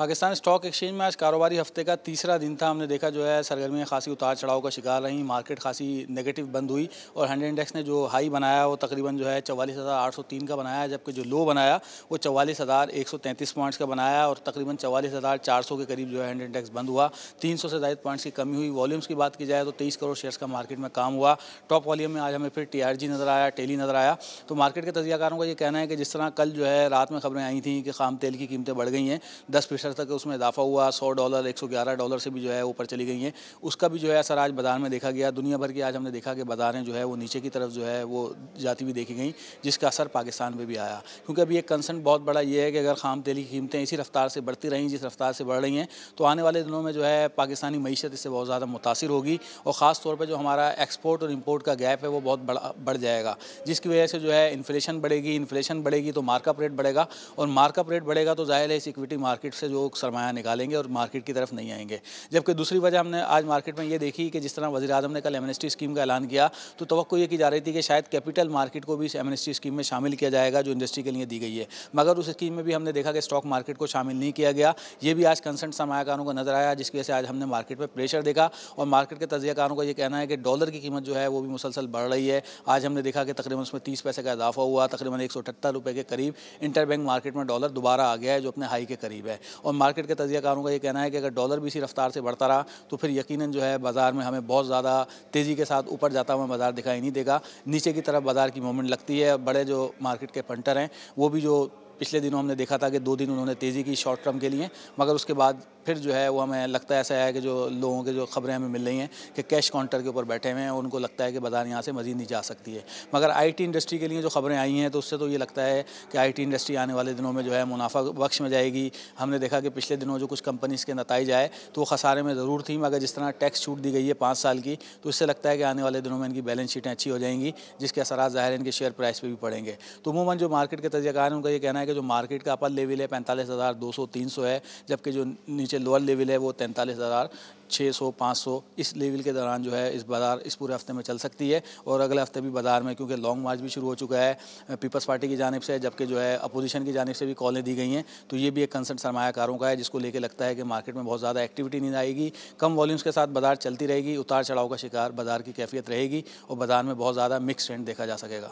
Pakistan stock exchange में आज कारोबारी हफ्ते का तीसरा दिन था। हमने देखा जो है सरगर्मियाँ खासी उतार चढ़ाव का शिकार रहीं। मार्केट खासी नेगेटिव बंद हुई और 100 इंडेक्स ने जो हाई बनाया वो तकरीबन जो है 44,803 का बनाया, जबकि जो लो बनाया वो 44,133 पॉइंट्स का बनाया और तकरीबन 44,400 के करीब जो है 100 इंडेक्स बंद हुआ। 300 से ज़ायद पॉइंट्स की कमी हुई। वॉल्यूम्स की बात की जाए तो 23 करोड़ शेयर्स का मार्केट में काम हुआ। टॉप वॉल्यूम में आज हमें फिर TRG नज़र आया, टेली नज़र आया। तो मार्केट के तजियाकारों का ये कहना है कि जिस तरह कल जो है रात में खबरें आई थी कि खाम तेल की कीमतें बढ़ गई हैं, 10% तक उसमें इजाफा हुआ, $100 $111 से भी जो है ऊपर चली गई हैं। उसका भी जो है असर आज बाजार में देखा गया। दुनिया भर की आज हमने देखा कि बाजारें जो है वो नीचे की तरफ जो है वो जाती हुई देखी गई, जिसका असर पाकिस्तान में भी आया। क्योंकि अभी एक कंसर्न बहुत बड़ा ये है कि अगर खाम तेल की कीमतें इसी रफ्तार से बढ़ती रहीं जिस रफ्तार से बढ़ रही हैं, तो आने वाले दिनों में जो है पाकिस्तानी मईशत इससे बहुत ज़्यादा मुतासिर होगी और ख़ास तौर पर जो हमारा एक्सपोर्ट और इम्पोर्ट का गैप है वो बहुत बढ़ जाएगा, जिसकी वजह से जो है इन्फ्लेशन बढ़ेगी तो मार्कअप रेट बढ़ेगा और मार्कअप रेट बढ़ेगा तो ज़ाहिर है इस इक्विटी मार्केट से जो सरमाया निकालेंगे और मार्केट की तरफ नहीं आएंगे। जबकि दूसरी वजह हमने आज मार्केट में ये देखी कि जिस तरह वज़ीर-ए-आज़म ने कल एमनेस्टी स्कीम का ऐलान किया तो तवक्को ये की जा रही थी कि शायद कैपिटल मार्केट को भी इस एमनेस्टी स्कीम में शामिल किया जाएगा जो इंडस्ट्री के लिए दी गई है, मगर उस स्कीम में भी हमने देखा कि स्टॉक मार्केट को शामिल नहीं किया गया। ये भी आज कंसर्न सरमायाकारों को नजर आया, जिसकी वजह से आज हमने मार्केट पर प्रेशर देखा और मार्केट के तजियाकारों का ये कहना है कि डॉलर की कीमत जो है वो भी मुसलसल बढ़ रही है। आज हमने देखा कि तकरीबन उसमें 30 पैसे का इजाफा हुआ, तकरीबन 178 रुपये के करीब इंटरबैंक मार्केट में डॉलर दोबारा आ गया है जो अपने हाई के करीब है। और मार्केट के तजियाकारों का ये कहना है कि अगर डॉलर भी इसी रफ्तार से बढ़ता रहा तो फिर यकीनन जो है बाज़ार में हमें बहुत ज़्यादा तेज़ी के साथ ऊपर जाता हुआ बाज़ार दिखाई नहीं देगा। नीचे की तरफ बाज़ार की मूवमेंट लगती है। बड़े जो मार्केट के पंटर हैं वो भी जो पिछले दिनों हमने देखा था कि 2 दिन उन्होंने तेज़ी की शॉर्ट टर्म के लिए, मगर उसके बाद फिर जो है वो हमें लगता है ऐसा है कि जो लोगों के जो खबरें हमें मिल रही हैं कि कैश काउंटर के ऊपर बैठे हुए हैं और उनको लगता है कि बाज़ार यहाँ से मज़ीद नहीं जा सकती है। मगर IT इंडस्ट्री के लिए जो खबरें आई हैं तो उससे तो ये लगता है कि IT इंडस्ट्री आने वाले दिनों में जो है मुनाफा बख्श में जाएगी। हमने देखा कि पिछले दिनों जो कुछ कंपनीज़ के नताइज आए तो वो खसारे में ज़रूर थी, मगर जिस तरह टैक्स छूट दी गई है 5 साल की, तो इससे लगता है कि आने वाले दिनों में इनकी बैलेंस शीटें अच्छी हो जाएंगी, जिसके असरात ज़ाहिर इनके शेयर प्राइस पर भी पड़ेंगे। तो अमूमन जो मार्केट के तजज़ियाकार हैं उनका ये कहना है कि जो मार्केट का अपर लेवल है 45,200-300 है, जबकि जो नीचे लोअर लेवल है वो 43,600-500 इस लेवल के दौरान जो है इस बाज़ार इस पूरे हफ्ते में चल सकती है। और अगले हफ्ते भी बाज़ार में क्योंकि लॉन्ग मार्च भी शुरू हो चुका है पीपल्स पार्टी की जानिब से, जबकि जो है अपोजिशन की जानिब से भी कॉलें दी गई हैं, तो ये भी एक कंसर्न सरमायाकारों का है जिसको लेकर लगता है कि मार्केट में बहुत ज़्यादा एक्टिविटी नहीं आएगी। कम वॉल्यूम्स के साथ बाज़ार चलती रहेगी, उतार चढ़ाव का शिकार बाज़ार की कैफियत रहेगी और बाज़ार में बहुत ज़्यादा मिक्स ट्रेंड देखा जा सकेगा।